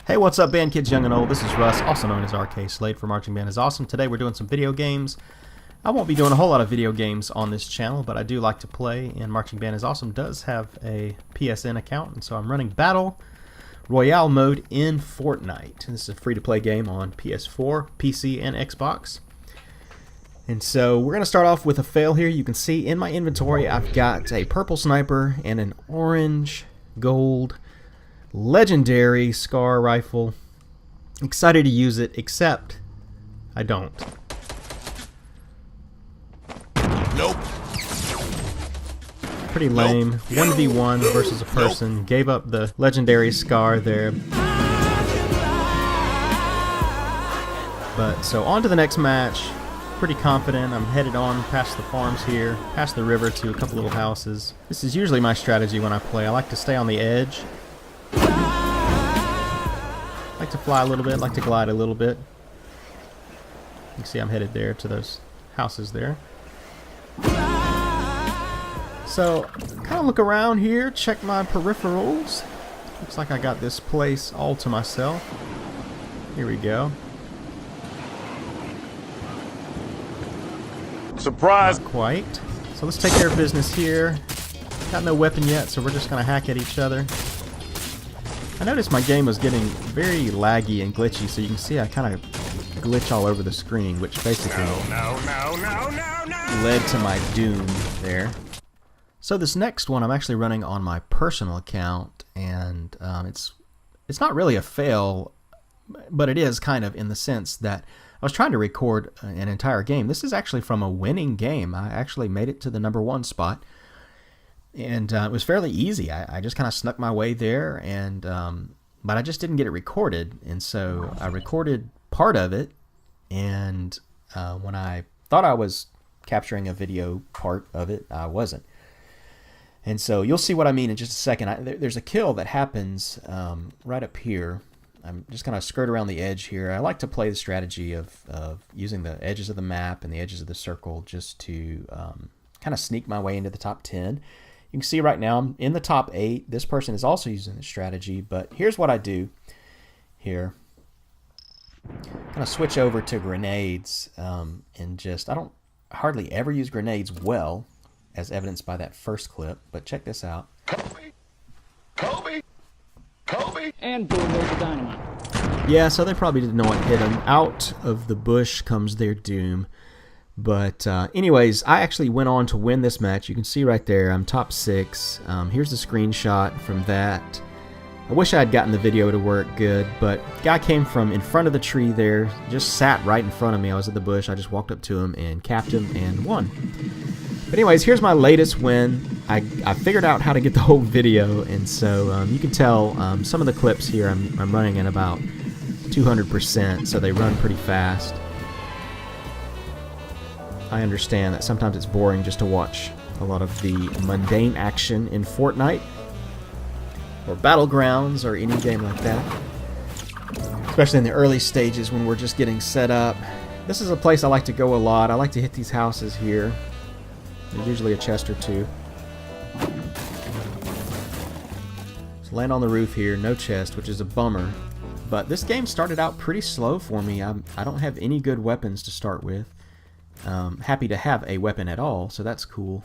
Hey, what's up, band kids young and old? This is Russ, also known as RKslade for Marching Band is Awesome. Today we're doing some video games. I won't be doing a whole lot of video games on this channel, but I do like to play, and Marching Band is Awesome does have a PSN account, and so I'm running Battle Royale mode in Fortnite. This is a free-to-play game on PS4, PC, and Xbox. And so we're going to start off with a fail here. You can see in my inventory I've got a purple sniper and an orange, gold, legendary SCAR rifle. Excited to use it, except I don't. Nope. Pretty lame. 1v1 versus a person. Nope. Gave up the legendary SCAR there. But so on to the next match. Pretty confident. I'm headed on past the farms here, past the river to a couple little houses. This is usually my strategy when I play. I like to stay on the edge. Like to fly a little bit, like to glide a little bit. You can see I'm headed there to those houses there. So, kind of look around here, check my peripherals. Looks like I got this place all to myself. Here we go. Surprise! Not quite. So let's take care of business here. Got no weapon yet, so we're just going to hack at each other. I noticed my game was getting very laggy and glitchy, so you can see I kind of glitch all over the screen, which basically led to my doom there. So this next one I'm actually running on my personal account, and it's not really a fail, but it is kind of in the sense that I was trying to record an entire game. This is actually from a winning game. I actually made it to the #1 spot. And it was fairly easy. I just kind of snuck my way there, and but I just didn't get it recorded. And so I recorded part of it, and when I thought I was capturing a video part of it, I wasn't. And so you'll see what I mean in just a second. There's a kill that happens right up here. I'm just going to skirt around the edge here. I like to play the strategy of using the edges of the map and the edges of the circle just to kind of sneak my way into the top 10. You can see right now I'm in the top 8. This person is also using the strategy, but here's what I do here. Kind of switch over to grenades, and just, I don't hardly ever use grenades well, as evidenced by that first clip, but check this out. Kobe! Kobe! Kobe! And boom, there's the dynamite. Yeah, so they probably didn't know what hit them. Out of the bush comes their doom. But anyways, I actually went on to win this match. You can see right there, I'm top 6. Here's the screenshot from that. I wish I had gotten the video to work good, but guy came from in front of the tree there, just sat right in front of me. I was at the bush. I just walked up to him and capped him and won. But anyways, here's my latest win. I figured out how to get the whole video, and so you can tell some of the clips here I'm running at about 200%, so they run pretty fast. I understand that sometimes it's boring just to watch a lot of the mundane action in Fortnite or Battlegrounds or any game like that, especially in the early stages when we're just getting set up. This is a place I like to go a lot. I like to hit these houses here. There's usually a chest or two. Just land on the roof here, no chest, which is a bummer. But this game started out pretty slow for me. I don't have any good weapons to start with. Happy to have a weapon at all, so that's cool.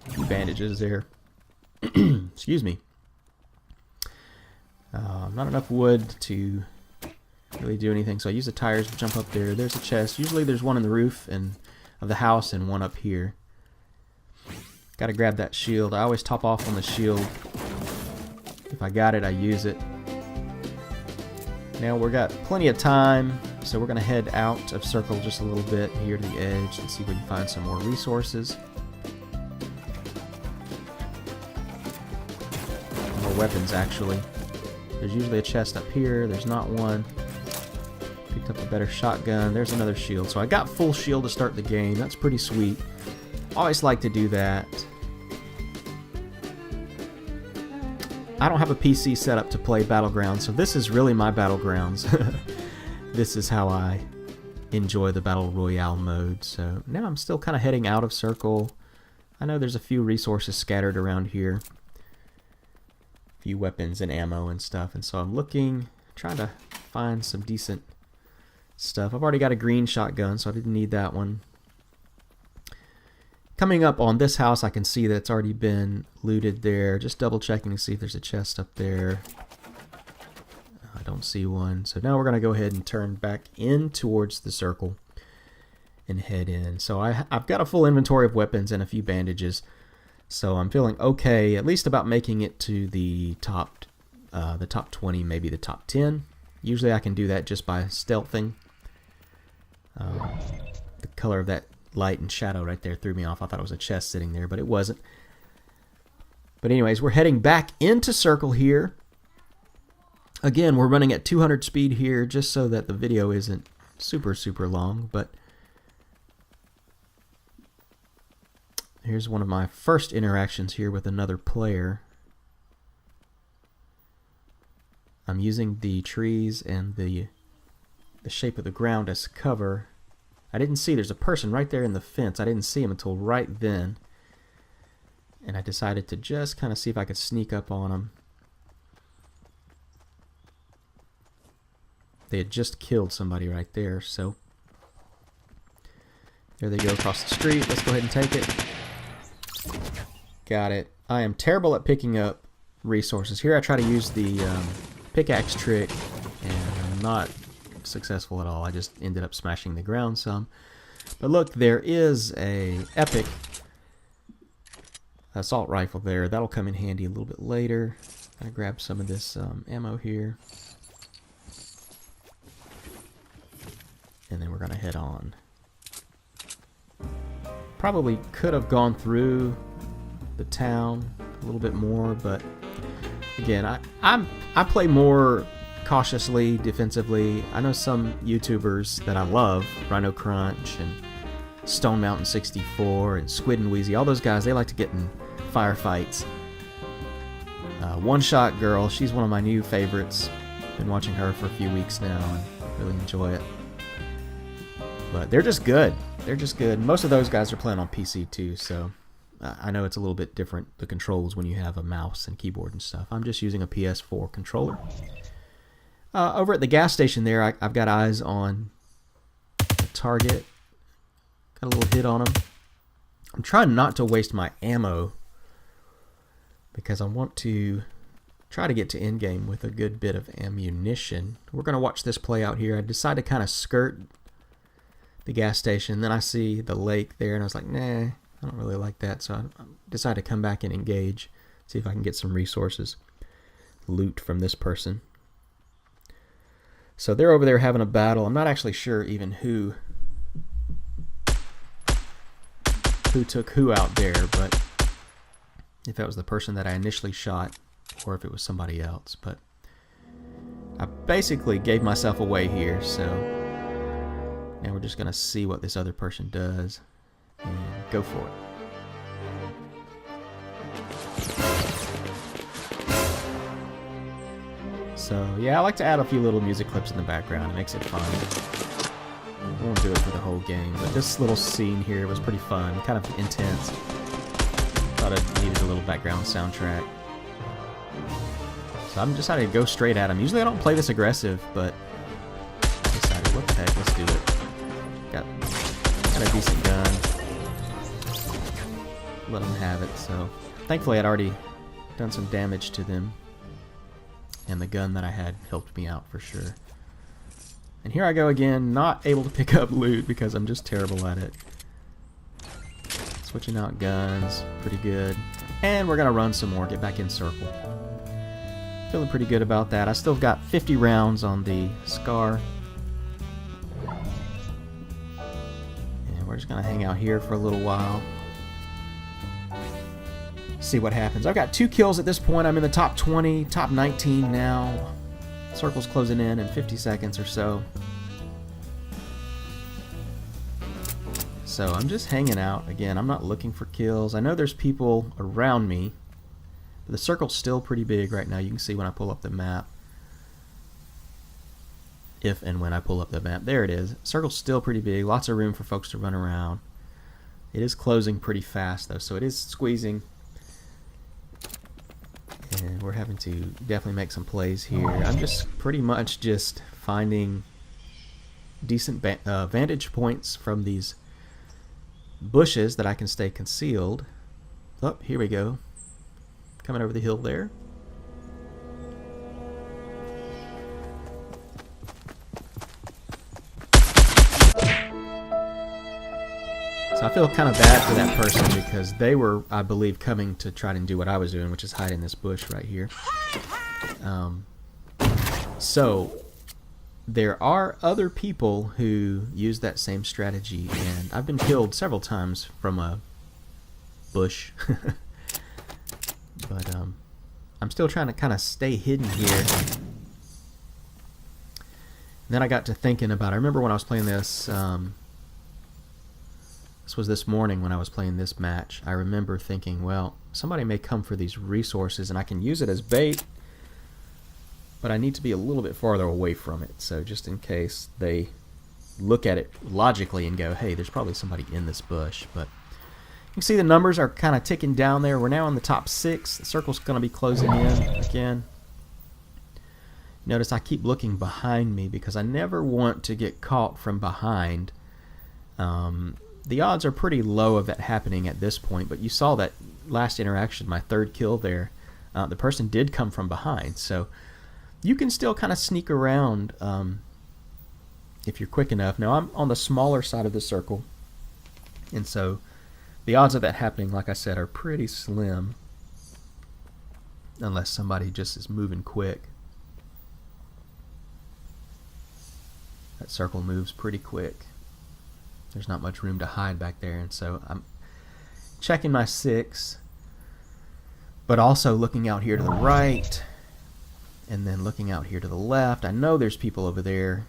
A few bandages there. Excuse me. Not enough wood to really do anything, so I use the tires to jump up there. There's a chest. Usually there's one in the roof of the house and one up here. Gotta grab that shield. I always top off on the shield. If I got it, I use it. Now we've got plenty of time, so we're going to head out of circle just a little bit here to the edge and see if we can find some more resources. More weapons, actually. There's usually a chest up here. There's not one. Picked up a better shotgun. There's another shield. So I got full shield to start the game. That's pretty sweet. Always like to do that. I don't have a PC set up to play Battlegrounds, so this is really my Battlegrounds. This is how I enjoy the Battle Royale mode. So now I'm still kind of heading out of circle. I know there's a few resources scattered around here. few weapons and ammo and stuff, and so I'm looking Trying to find some decent stuff. I've already got a green shotgun, so I didn't need that one. Coming up on this house, I can see that it's already been looted there. Just double checking to see if there's a chest up there. I don't see one. So now we're going to go ahead and turn back in towards the circle and head in. So I've got a full inventory of weapons and a few bandages. So I'm feeling okay, at least about making it to the top 20, maybe the top 10. Usually I can do that just by stealthing. The color of that light and shadow right there threw me off. I thought it was a chest sitting there, but it wasn't. But anyways, we're heading back into circle here. Again, we're running at 200 speed here just so that the video isn't super long, but here's one of my first interactions here with another player. I'm using the trees and the shape of the ground as cover. I didn't see, there's a person right there in the fence. I didn't see him until right then. And I decided to just kind of see if I could sneak up on him. They had just killed somebody right there, so there they go across the street. Let's go ahead and take it. Got it. I am terrible at picking up resources. Here I try to use the pickaxe trick, and I'm not successful at all. I just ended up smashing the ground some. But look, there is a epic assault rifle there. That'll come in handy a little bit later. Gonna grab some of this ammo here, and then we're gonna head on. Probably could have gone through the town a little bit more, but again, I play more cautiously, defensively. I know some YouTubers that I love, Rhino Crunch and Stone Mountain 64 and Squid and Wheezy, all those guys, they like to get in firefights. One Shot Girl, she's one of my new favorites. Been watching her for a few weeks now and really enjoy it. But they're just good. They're just good. Most of those guys are playing on PC too, so I know it's a little bit different, the controls, when you have a mouse and keyboard and stuff. I'm just using a PS4 controller. Over at the gas station there, I've got eyes on a target. Got a little hit on him. I'm trying not to waste my ammo because I want to try to get to endgame with a good bit of ammunition. We're going to watch this play out here. I decided to kind of skirt the gas station. Then I see the lake there, and I was like, nah, I don't really like that. So I decided to come back and engage, see if I can get some resources, loot from this person. So they're over there having a battle. I'm not actually sure even who took who out there, but if that was the person that I initially shot or if it was somebody else. But I basically gave myself away here, so now we're just going to see what this other person does and go for it. So yeah, I like to add a few little music clips in the background. It makes it fun. I won't do it for the whole game, but this little scene here was pretty fun, kind of intense. Thought it needed a little background soundtrack. So I'm decided to go straight at him. Usually I don't play this aggressive, but I decided, what the heck, let's do it. Got a decent gun. Let them have it. So thankfully I'd already done some damage to them, and the gun that I had helped me out for sure. And here I go again, not able to pick up loot because I'm just terrible at it. Switching out guns, pretty good. And we're gonna run some more, get back in circle. Feeling pretty good about that. I still got 50 rounds on the SCAR. And we're just gonna hang out here for a little while. See what happens. I've got 2 kills at this point. I'm in the top 20, top 19 now. Circle's closing in 50 seconds or so. So I'm just hanging out. Again, I'm not looking for kills. I know there's people around me, but the circle's still pretty big right now. You can see when I pull up the map. If and when I pull up the map. There it is. Circle's still pretty big. Lots of room for folks to run around. It is closing pretty fast though, so it is squeezing. And we're having to definitely make some plays here. I'm just pretty much just finding decent vantage points from these bushes that I can stay concealed. Oh, here we go. Coming over the hill there. So I feel kind of bad for that person because they were, I believe, coming to try and do what I was doing, which is hide in this bush right here. So there are other people who use that same strategy, and I've been killed several times from a bush. But I'm still trying to kind of stay hidden here. And then I got to thinking about, I remember when I was playing this, this was this morning when I was playing this match, I remember thinking, well, somebody may come for these resources and I can use it as bait, but I need to be a little bit farther away from it. So just in case they look at it logically and go, hey, there's probably somebody in this bush. But you can see the numbers are kind of ticking down there. We're now in the top 6. The circle's going to be closing in again. Notice I keep looking behind me because I never want to get caught from behind. The odds are pretty low of that happening at this point, but you saw that last interaction, my third kill there, the person did come from behind. So you can still kind of sneak around if you're quick enough. Now I'm on the smaller side of the circle, and so the odds of that happening, like I said, are pretty slim unless somebody just is moving quick. That circle moves pretty quick. There's not much room to hide back there, and so I'm checking my 6, but also looking out here to the right, and then looking out here to the left. I know there's people over there.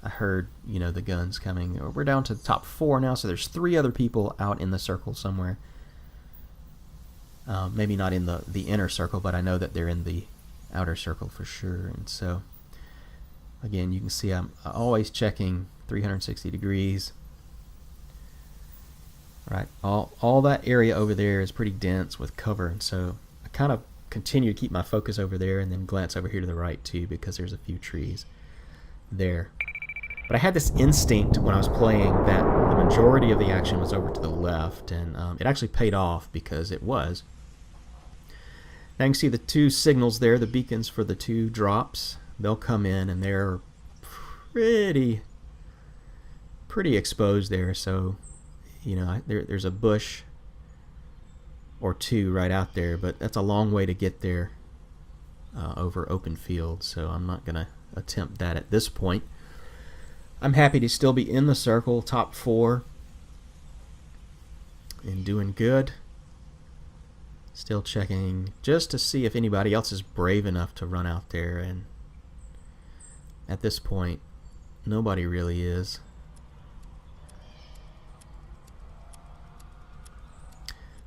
I heard, you know, the guns coming. We're down to the top 4 now, so there's 3 other people out in the circle somewhere. Maybe not in the inner circle, but I know that they're in the outer circle for sure. And so, again, you can see I'm always checking 360 degrees. Right, all that area over there is pretty dense with cover, and so I kind of continue to keep my focus over there and then glance over here to the right too, because there's a few trees there. But I had this instinct when I was playing that the majority of the action was over to the left, and it actually paid off because it was. Now you can see the 2 signals there, the beacons for the 2 drops. They'll come in and they're pretty exposed there, so you know there's a bush or 2 right out there, but that's a long way to get there over open field, so I'm not gonna attempt that at this point. I'm happy to still be in the circle, top 4, and doing good. Still checking just to see if anybody else is brave enough to run out there, and at this point nobody really is.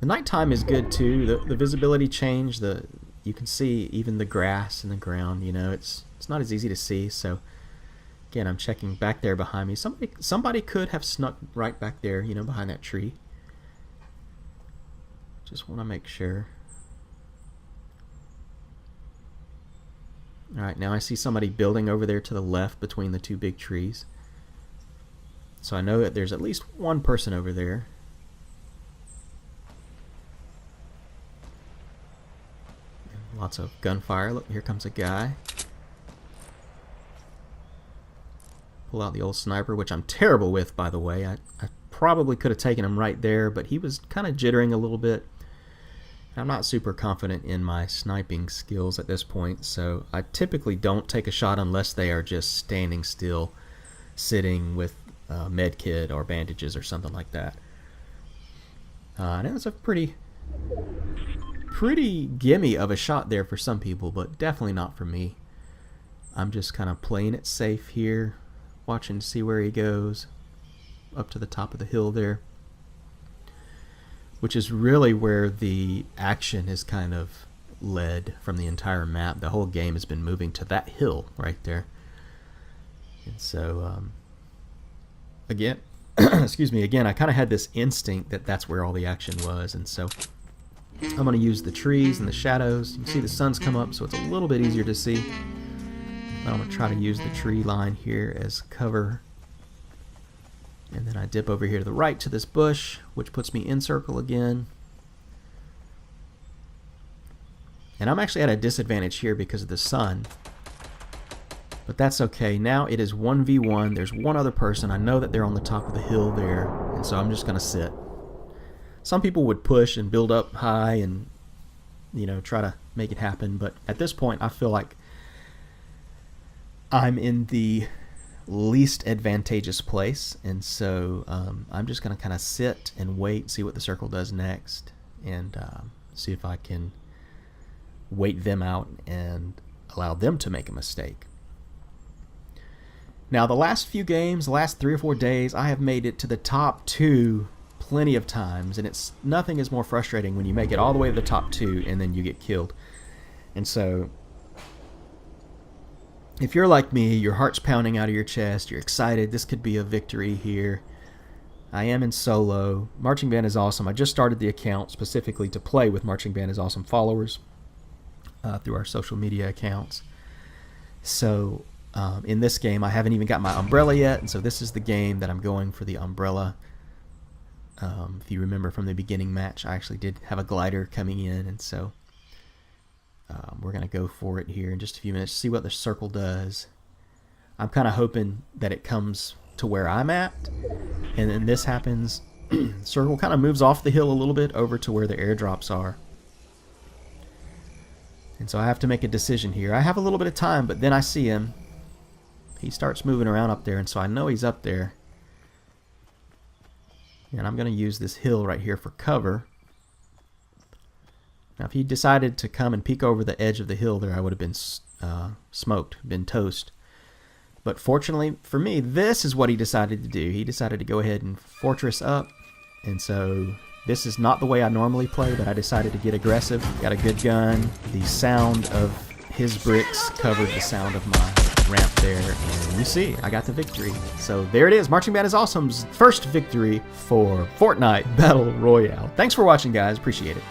The nighttime is good too. The visibility change, you can see even the grass and the ground, you know, it's not as easy to see. So again, I'm checking back there behind me. Somebody could have snuck right back there, you know, behind that tree. Just want to make sure. Alright, now I see somebody building over there to the left between the 2 big trees. So I know that there's at least one person over there. Lots of gunfire. Look, here comes a guy. Pull out the old sniper, which I'm terrible with, by the way. I probably could have taken him right there, but he was kind of jittering a little bit. I'm not super confident in my sniping skills at this point, so I typically don't take a shot unless they are just standing still, sitting with med kit or bandages or something like that. And it's a pretty gimme of a shot there for some people, but definitely not for me. I'm just kind of playing it safe here, watching to see where he goes up to the top of the hill there, which is really where the action is kind of led from the entire map. The whole game has been moving to that hill right there. And so again excuse me, again, I kind of had this instinct that that's where all the action was, and so I'm going to use the trees and the shadows. You can see the sun's come up, so it's a little bit easier to see. But I'm going to try to use the tree line here as cover. And then I dip over here to the right to this bush, which puts me in circle again. And I'm actually at a disadvantage here because of the sun. But that's okay. Now it is 1v1. There's one other person. I know that they're on the top of the hill there. And so I'm just going to sit. Some people would push and build up high and, you know, try to make it happen. But at this point, I feel like I'm in the least advantageous place. And so I'm just going to kind of sit and wait, see what the circle does next. And see if I can wait them out and allow them to make a mistake. Now, the last few games, the last 3 or 4 days, I have made it to the top 2 plenty of times, and it's nothing is more frustrating when you make it all the way to the top 2 and then you get killed. And so, if you're like me, your heart's pounding out of your chest, you're excited, this could be a victory here. I am in solo. Marching Band is Awesome. I just started the account specifically to play with Marching Band is Awesome followers through our social media accounts. So, in this game, I haven't even got my umbrella yet, and so this is the game that I'm going for the umbrella. If you remember from the beginning match, I actually did have a glider coming in, and so we're going to go for it here in just a few minutes, see what the circle does. I'm kind of hoping that it comes to where I'm at, and then this happens. The circle kind of moves off the hill a little bit over to where the airdrops are. And so I have to make a decision here. I have a little bit of time, but then I see him. He starts moving around up there, and so I know he's up there. And I'm going to use this hill right here for cover. Now, if he decided to come and peek over the edge of the hill there, I would have been smoked, been toast. But fortunately for me, this is what he decided to do. He decided to go ahead and fortress up. And so this is not the way I normally play, but I decided to get aggressive. Got a good gun. The sound of his bricks covered the sound of my ramp there, and you see, I got the victory. So there it is, Marching Band is Awesome's first victory for Fortnite Battle Royale. Thanks for watching, guys. Appreciate it.